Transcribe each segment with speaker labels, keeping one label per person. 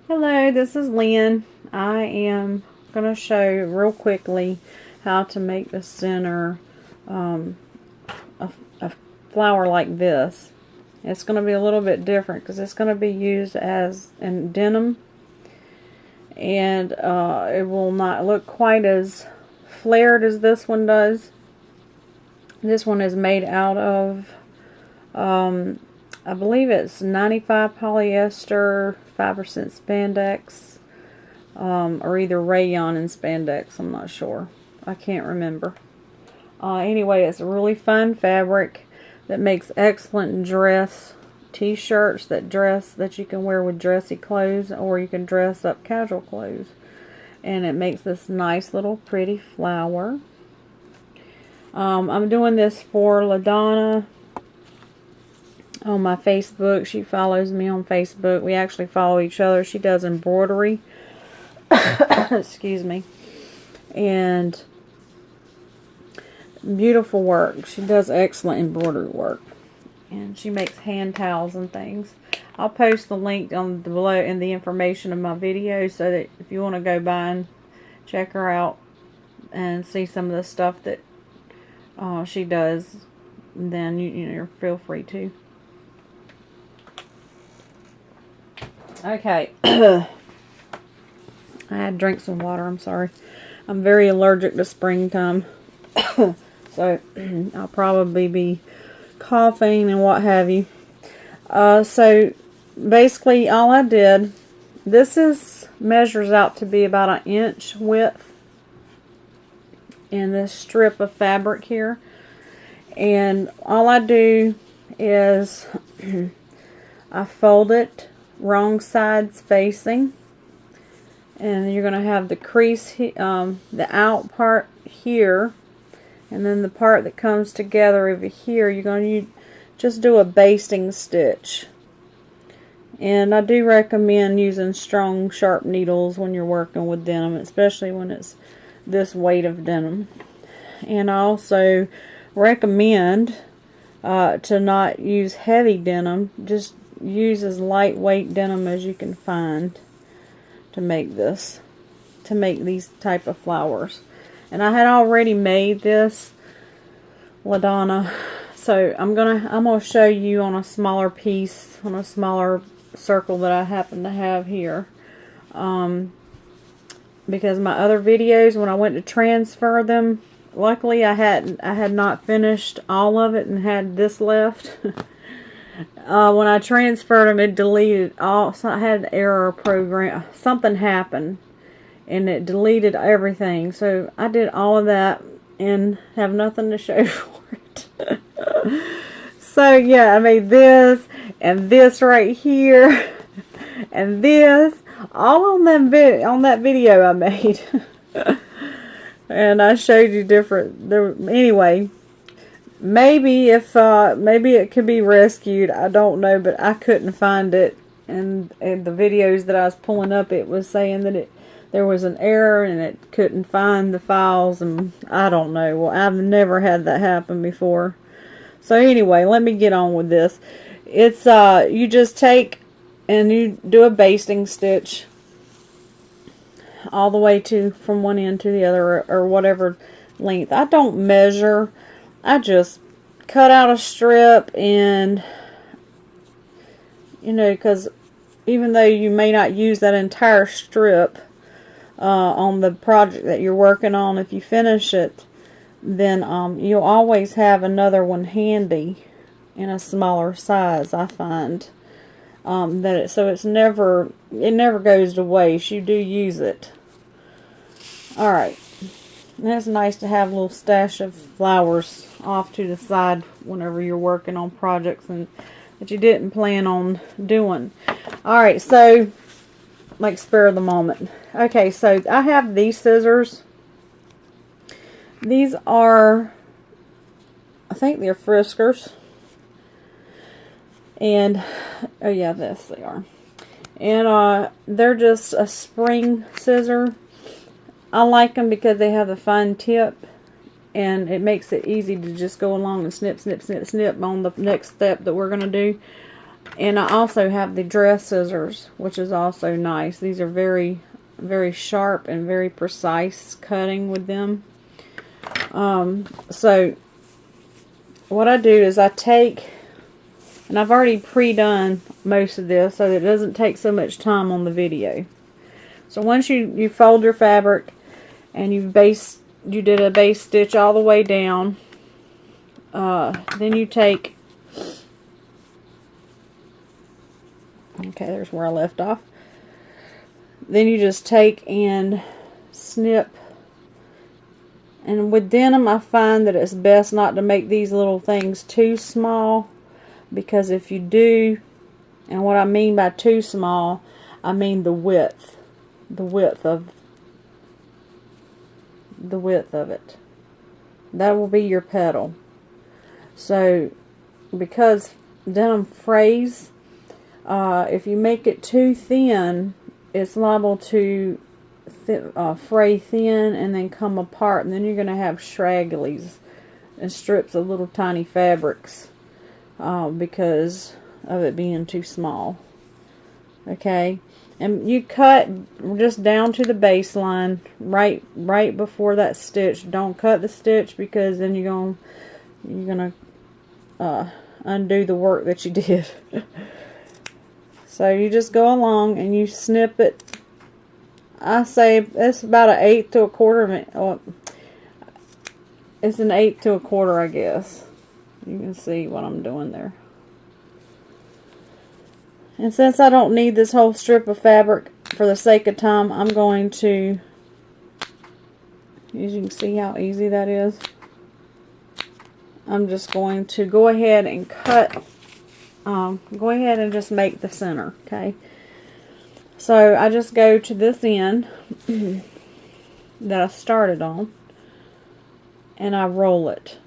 Speaker 1: Hello, this is Lynn. I am going to show you real quickly how to make the center a flower like this. It's going to be a little bit different because it's going to be used as in denim, and it will not look quite as flared as this one does. This one is made out of I believe it's 95 polyester, 5% spandex, or either rayon and spandex. I'm not sure. I can't remember. Anyway, it's a really fine fabric that makes excellent dress t-shirts that you can wear with dressy clothes, or you can dress up casual clothes. And it makes this nice little pretty flower. I'm doing this for LaDonna on my Facebook. She follows me on Facebook. We actually follow each other. She does embroidery. Excuse me. And beautiful work. She does excellent embroidery work. And she makes hand towels and things. I'll post the link on below in the information of my video so that if you want to go by and check her out and see some of the stuff that she does, then you feel free to. Okay. I had to drink some water. I'm sorry. I'm very allergic to springtime. So I'll probably be coughing and what have you. So basically all I did, this measures out to be about 1 inch width in this strip of fabric here. And all I do is I fold it wrong sides facing, and you're going to have the crease, the out part here, and then the part that comes together over here, you're going to just do a basting stitch. And I do recommend using strong, sharp needles when you're working with denim, especially when it's this weight of denim. And I also recommend to not use heavy denim. Just use as lightweight denim as you can find to make these type of flowers. And I had already made this LaDonna, so I'm gonna show you on a smaller piece, on a smaller circle that I happen to have here, because my other videos, when I went to transfer them, luckily I had not finished all of it and had this left. When I transferred them, it deleted all. So I had an error program. Something happened, and it deleted everything. So I did all of that and have nothing to show for it. So yeah, I made this and this right here and this all on that video I made. And I showed you different. Anyway. Maybe maybe it could be rescued. I don't know, but I couldn't find it. And the videos that I was pulling up, it was saying that there was an error and it couldn't find the files, and I don't know. Well, I've never had that happen before. So anyway, let me get on with this. It's you just take and you do a basting stitch all the way from one end to the other, or whatever length. I don't measure. I just cut out a strip, and because even though you may not use that entire strip on the project that you're working on, if you finish it, then you'll always have another one handy in a smaller size. I find so it never goes to waste. You do use it. All right. And it's nice to have a little stash of flowers off to the side whenever you're working on projects and that you didn't plan on doing. Alright, so like spare of the moment. Okay, so I have these scissors. These are, I think they're Friskers. And, oh yeah, they are. And they're just a spring scissor. I like them because they have a fine tip, and it makes it easy to just go along and snip, snip, snip, snip on the next step that we're going to do. And I also have the dress scissors, which is also nice. These are very, very sharp and very precise cutting with them. So what I do is I take, and I've already pre-done most of this so that it doesn't take so much time on the video. So once you fold your fabric and you did a base stitch all the way down, then you take, okay, there's where I left off. Then you just take and snip. And with denim, I find that it's best not to make these little things too small, because if you do, and what I mean by too small, I mean the width of it. That will be your petal. So because denim frays, if you make it too thin, it's liable to fray thin and then come apart, and then you're going to have stragglies and strips of little tiny fabrics because of it being too small. Okay, and you cut just down to the baseline right before that stitch. Don't cut the stitch, because then you're gonna undo the work that you did. So you just go along and you snip it. I say it's about an 1/8 to 1/4 of it's an 1/8 to 1/4, I guess. You can see what I'm doing there. And since I don't need this whole strip of fabric, for the sake of time, I'm going to, as you can see how easy that is, I'm just going to go ahead and cut, go ahead and just make the center, okay? So I just go to this end that I started on, and I roll it.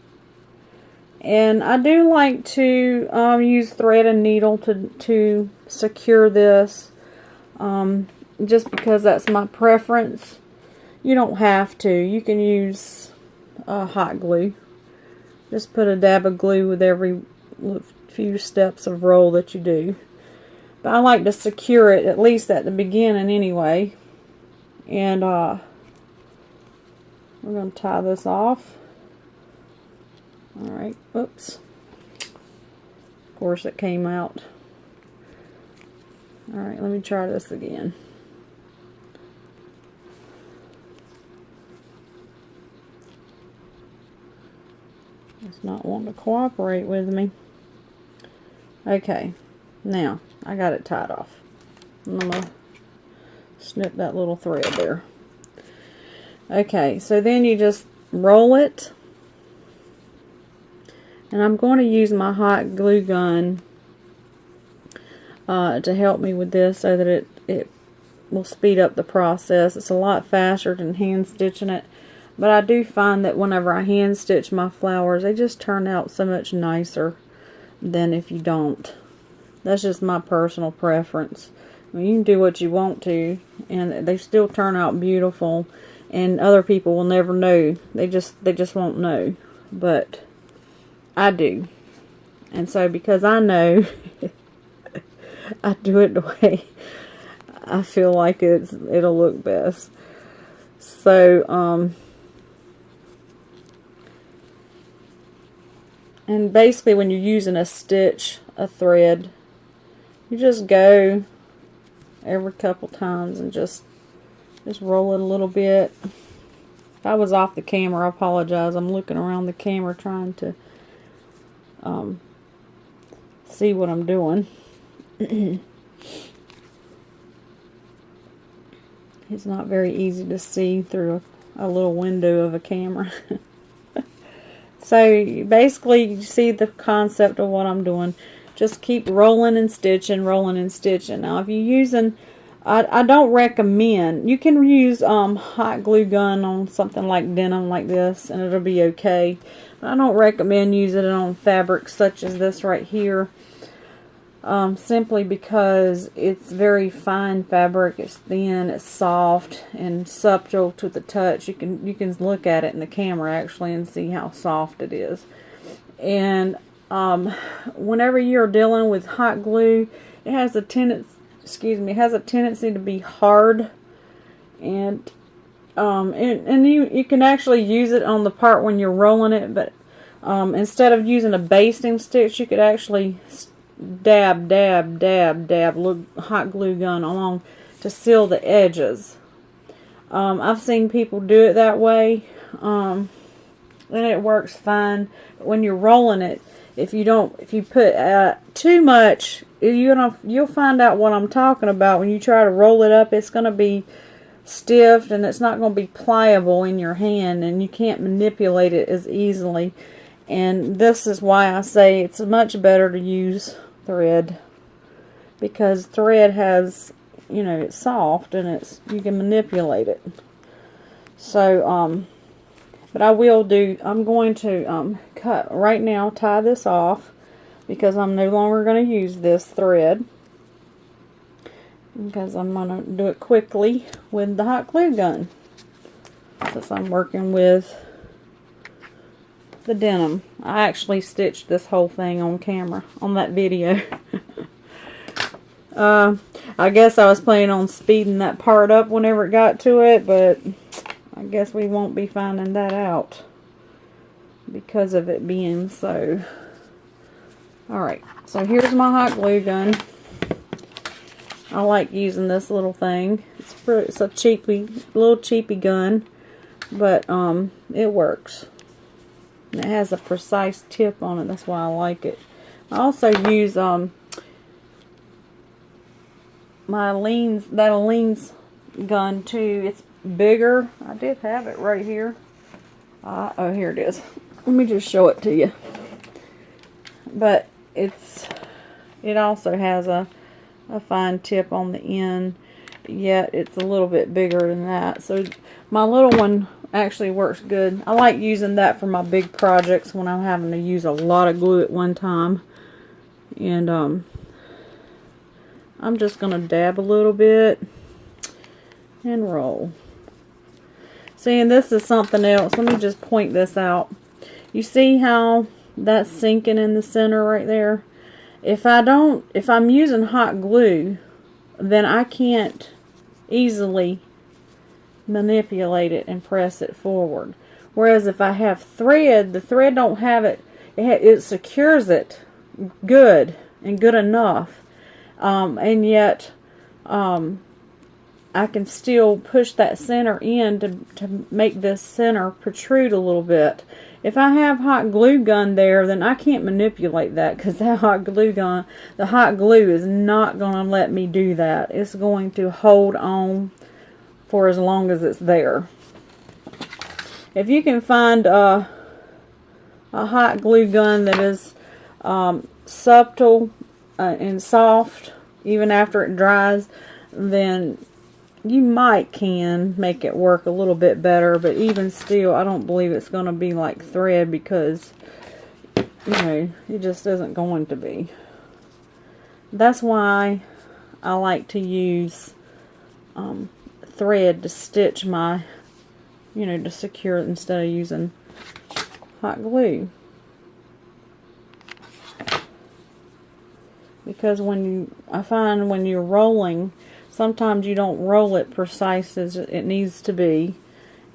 Speaker 1: And I do like to use thread and needle to secure this, just because that's my preference. You don't have to. You can use hot glue. Just put a dab of glue with every few steps of roll that you do. But I like to secure it, at least at the beginning anyway. And we're going to tie this off. Alright, oops. Of course it came out. Alright, let me try this again. It's not wanting to cooperate with me. Okay, now I got it tied off. I'm going to snip that little thread there. Okay, so then you just roll it. And I'm going to use my hot glue gun to help me with this, so that it will speed up the process. It's a lot faster than hand stitching it. But I do find that whenever I hand stitch my flowers, they just turn out so much nicer than if you don't. That's just my personal preference. I mean, you can do what you want to, and they still turn out beautiful, and other people will never know. They just won't know. But I do. And so because I know, I do it the way I feel like it'll look best. So, and basically when you're using a thread, you just go every couple times and just roll it a little bit. If I was off the camera, I apologize. I'm looking around the camera trying to see what I'm doing. It's not very easy to see through a little window of a camera. So basically you see the concept of what I'm doing. Just keep rolling and stitching, rolling and stitching. Now if you're using, I don't recommend, you can use hot glue gun on something like denim like this and it'll be okay. But I don't recommend using it on fabrics such as this right here. Simply because it's very fine fabric, it's thin, it's soft and supple to the touch. You can look at it in the camera actually and see how soft it is. And whenever you're dealing with hot glue, it has a tendency, to be hard, and you can actually use it on the part when you're rolling it, but instead of using a basting stick, you could actually dab little hot glue gun along to seal the edges. I've seen people do it that way, and it works fine. But when you're rolling it, if you put too much, you'll find out what I'm talking about. When you try to roll it up, it's going to be stiff, and it's not going to be pliable in your hand, and you can't manipulate it as easily. And this is why I say it's much better to use thread, because thread has, it's soft, and you can manipulate it. So but I'm going to cut right now, tie this off, because I'm no longer going to use this thread, because I'm going to do it quickly with the hot glue gun, since I'm working with the denim. I actually stitched this whole thing on camera, on that video. I guess I was planning on speeding that part up whenever it got to it, but I guess we won't be finding that out because of it being so. Alright, so here's my hot glue gun. I like using this little thing. It's a little cheapy gun, but it works. And it has a precise tip on it. That's why I like it. I also use my Aleene's gun too. It's bigger. I did have it right here. Oh, here it is. Let me just show it to you. But it also has a fine tip on the end, yet it's a little bit bigger than that. So my little one actually works good. I like using that for my big projects when I'm having to use a lot of glue at one time. And I'm just going to dab a little bit and roll. See, and this is something else. Let me just point this out. You see how that's sinking in the center right there? If I'm using hot glue, then I can't easily manipulate it and press it forward. Whereas if I have thread, the thread don't have it. It secures it good and good enough, and yet I can still push that center in to make this center protrude a little bit. If I have hot glue gun there, then I can't manipulate that, because that hot glue gun, the hot glue is not going to let me do that. It's going to hold on for as long as it's there. If you can find a hot glue gun that is subtle and soft, even after it dries, then you can make it work a little bit better. But even still, I don't believe it's going to be like thread, because it just isn't going to be. That's why I like to use thread to stitch my, to secure it, instead of using hot glue. Because I find when you're rolling, sometimes you don't roll it precise as it needs to be,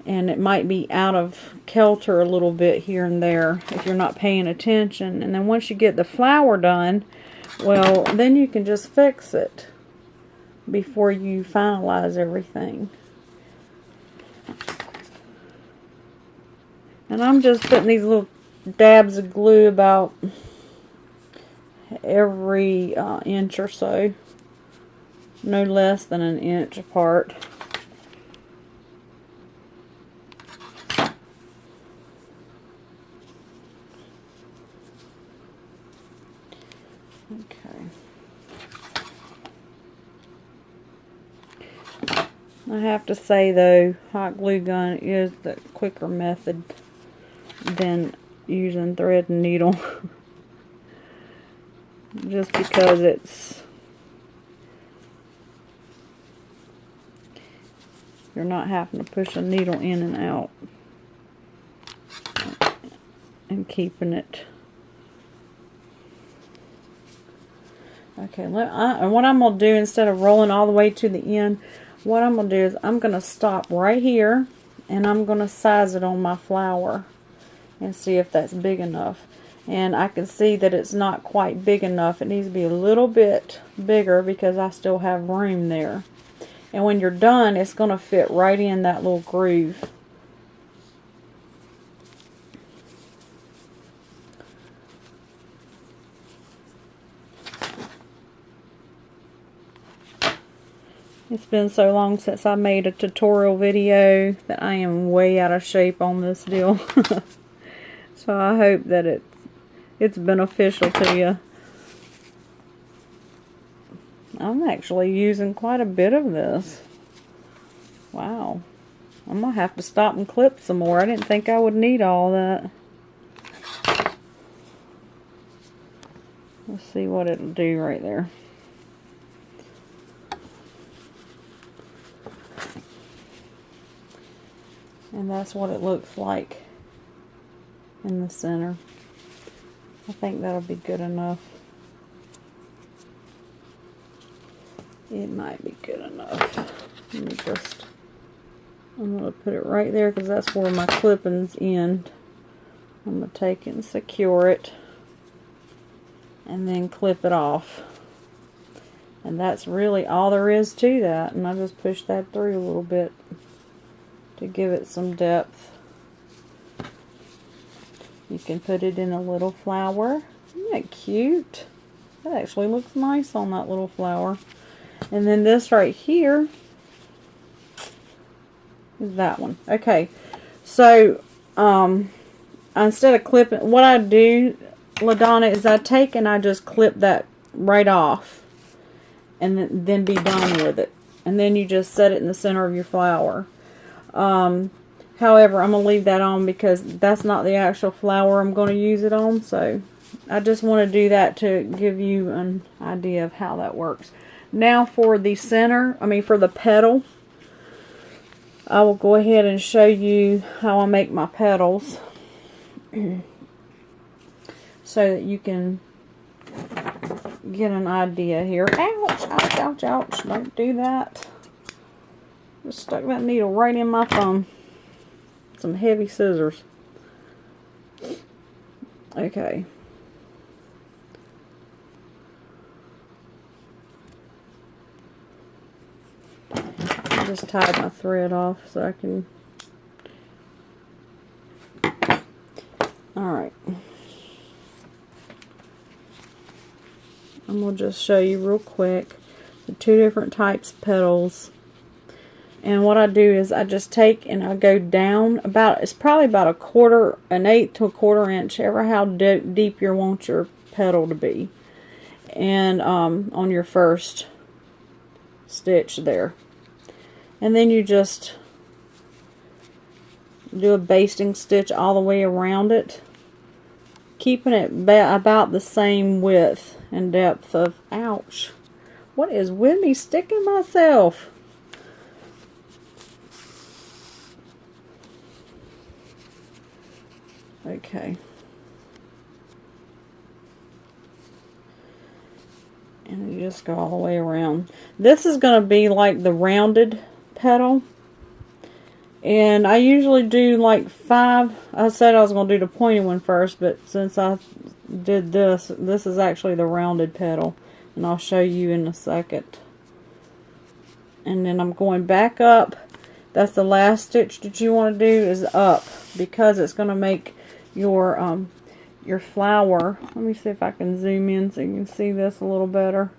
Speaker 1: and it might be out of kilter a little bit here and there if you're not paying attention. And then once you get the flower done, well, then you can just fix it before you finalize everything. And I'm just putting these little dabs of glue about every inch or so, no less than an inch apart. Okay. I have to say though, hot glue gun is the quicker method than using thread and needle. Just because you're not having to push a needle in and out and keeping it Okay, and what I'm going to do, instead of rolling all the way to the end, what I'm going to do is I'm going to stop right here, and I'm going to size it on my flower and see if that's big enough. And I can see that it's not quite big enough. It needs to be a little bit bigger because I still have room there. And when you're done, it's going to fit right in that little groove. It's been so long since I made a tutorial video that I am way out of shape on this deal. So I hope that it's beneficial to you. I'm actually using quite a bit of this. Wow. I'm going to have to stop and clip some more. I didn't think I would need all that. Let's see what it'll do right there. And that's what it looks like in the center. I think that'll be good enough. It might be good enough. Let me just, I'm going to put it right there because that's where my clippings end. I'm going to take it and secure it and then clip it off. And that's really all there is to that. And I just push that through a little bit to give it some depth. You can put it in a little flower. Isn't that cute? That actually looks nice on that little flower. And then this right here is that one. Okay, so instead of clipping, what I do, LaDonna, is I take and I just clip that right off and then be done with it. And then you just set it in the center of your flower. However, I'm going to leave that on because that's not the actual flower I'm going to use it on. So I just want to do that to give you an idea of how that works. Now for the center, for the petal, I will go ahead and show you how I make my petals so that you can get an idea here. Ouch, ouch, ouch, ouch. Don't do that. Just stuck that needle right in my thumb. Some heavy scissors. Okay. I just tied my thread off so I can. Alright. I'm going to just show you real quick the two different types of petals. And what I do is I just take and I go down about, it's probably about an eighth to a quarter inch, ever how deep you want your petal to be. And on your first stitch there. And then you just do a basting stitch all the way around it, keeping it about the same width and depth of, ouch, what is with me sticking myself? Okay. And you just go all the way around. This is going to be like the rounded petal. And I usually do like 5. I said I was going to do the pointed one first, but since I did this is actually the rounded petal. And I'll show you in a second. And then I'm going back up. That's the last stitch that you want to do is up, because it's going to make your flower. Let me see if I can zoom in so you can see this a little better.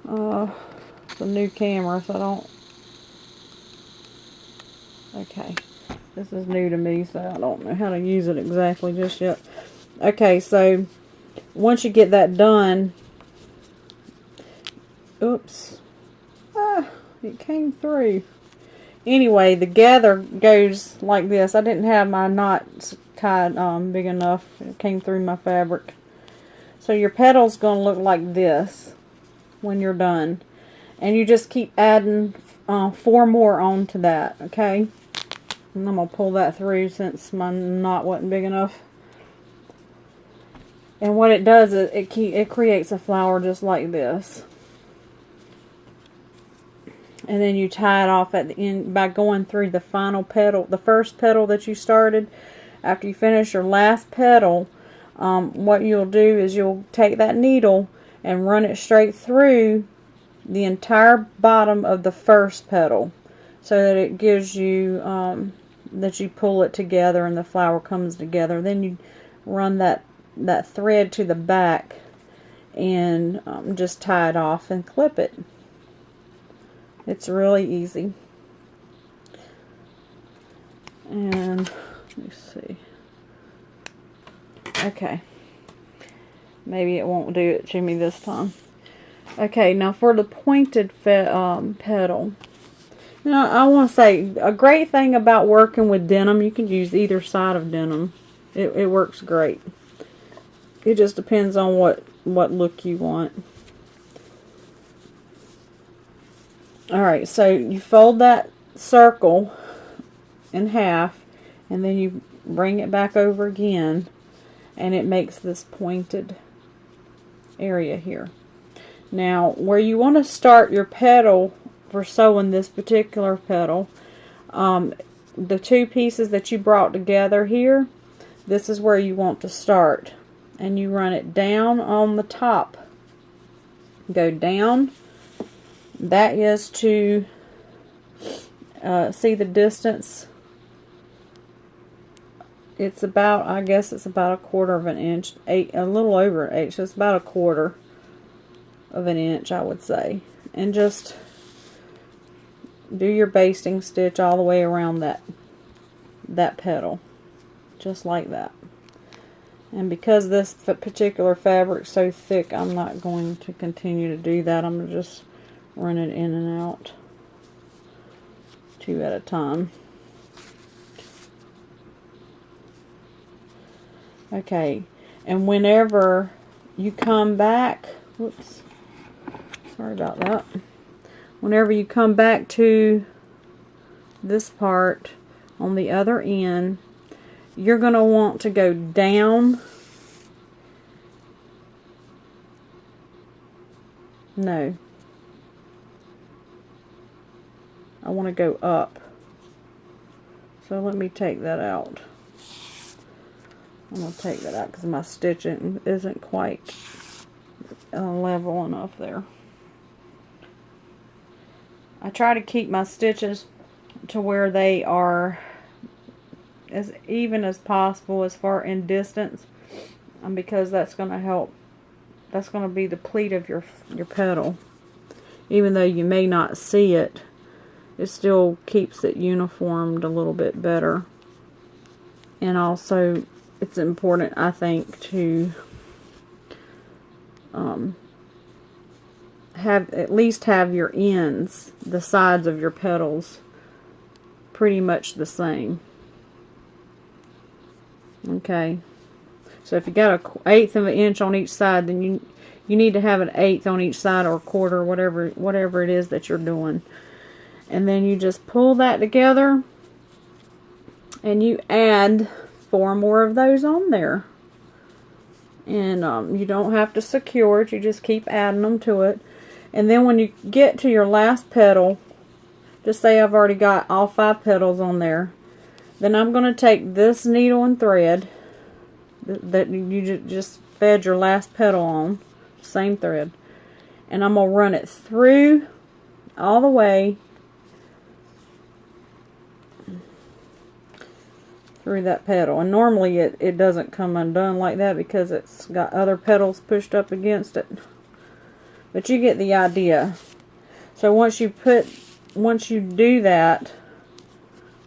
Speaker 1: It's a new camera, so I don't. Okay, this is new to me, so I don't know how to use it exactly just yet. Okay, so once you get that done, oops, it came through. Anyway, the gather goes like this. I didn't have my knots tied big enough. It came through my fabric. So your petal's going to look like this when you're done. And you just keep adding 4 more onto that, okay? And I'm going to pull that through since my knot wasn't big enough. And what it does is it creates a flower just like this. And then you tie it off at the end by going through the final petal, the first petal that you started. After you finish your last petal, what you'll do is you'll take that needle and run it straight through the entire bottom of the first petal, so that it gives you, that you pull it together and the flower comes together. Then you run that thread to the back and just tie it off and clip it. It's really easy. And let me see. Okay. Maybe it won't do it to me this time. Okay, now for the pointed petal. Now, I want to say, a great thing about working with denim, you can use either side of denim. It works great. It just depends on what look you want. Alright, so you fold that circle in half, and then you bring it back over again, and it makes this pointed area here. Now, where you want to start your petal for sewing this particular petal, the two pieces that you brought together here, this is where you want to start. And you run it down on the top. Go down. That is to see the distance. It's about, I guess it's about 1/4 of an inch, a little over an inch. So it's about 1/4 of an inch, I would say. And just do your basting stitch all the way around that petal, just like that. And because this particular fabric's so thick, I'm not going to continue to do that. I'm going to just run it in and out, 2 at a time. Okay, and whenever you come back, whoops, sorry about that. Whenever you come back to this part on the other end, you're going to want to go down. No. I want to go up. So let me take that out. I'm going to take that out because my stitching isn't quite level enough there. I try to keep my stitches to where they are as even as possible as far in distance, because that's going to help. That's going to be the pleat of your petal. Even though you may not see it, it still keeps it uniformed a little bit better. And also, it's important, I think, to at least have your ends, the sides of your petals, pretty much the same. Okay, so if you got 1/8 of an inch on each side, then you need to have 1/8 on each side, or 1/4, whatever it is that you're doing. And then you just pull that together, and you add 4 more of those on there. And you don't have to secure it, you just keep adding them to it. And then when you get to your last petal, just say I've already got all 5 petals on there, then I'm going to take this needle and thread that you just fed your last petal on, same thread, and I'm going to run it through all the way through that petal. And normally it doesn't come undone like that because it's got other petals pushed up against it, but you get the idea. So once you do that,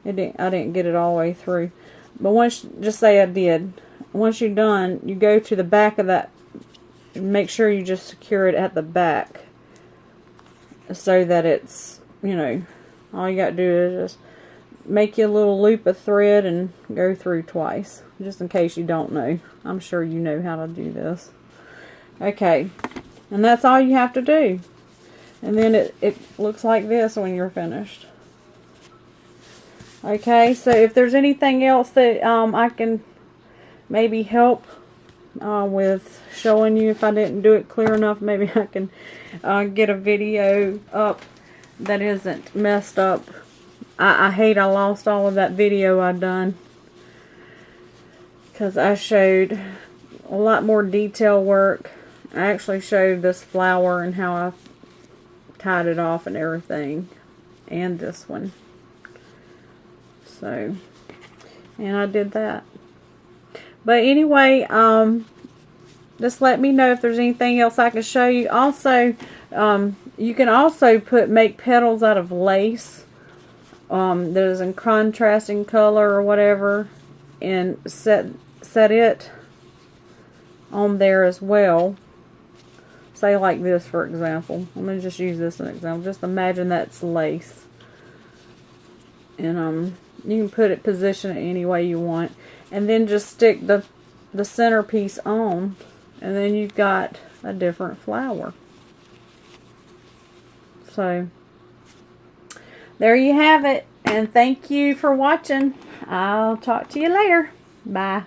Speaker 1: I didn't get it all the way through, but just say I did. Once you're done, you go to the back of that, and make sure you just secure it at the back, so that it's, all you got to do is just make you a little loop of thread and go through twice, just in case you don't know. I'm sure you know how to do this. Okay, and that's all you have to do. And then it looks like this when you're finished. Okay, so if there's anything else that I can maybe help with showing you. If I didn't do it clear enough, maybe I can get a video up that isn't messed up. I hate I lost all of that video I done, because I showed a lot more detail work. I actually showed this flower and how I tied it off and everything, and this one. So, and I did that. But anyway, just let me know if there's anything else I can show you. Also, you can also make petals out of lace that is in contrasting color or whatever, and set it on there as well. Say like this, for example. I'm going to just use this as an example. Just imagine that's lace. And you can put it, position it any way you want. And then just stick the centerpiece on. And then you've got a different flower. So, there you have it. And thank you for watching. I'll talk to you later. Bye.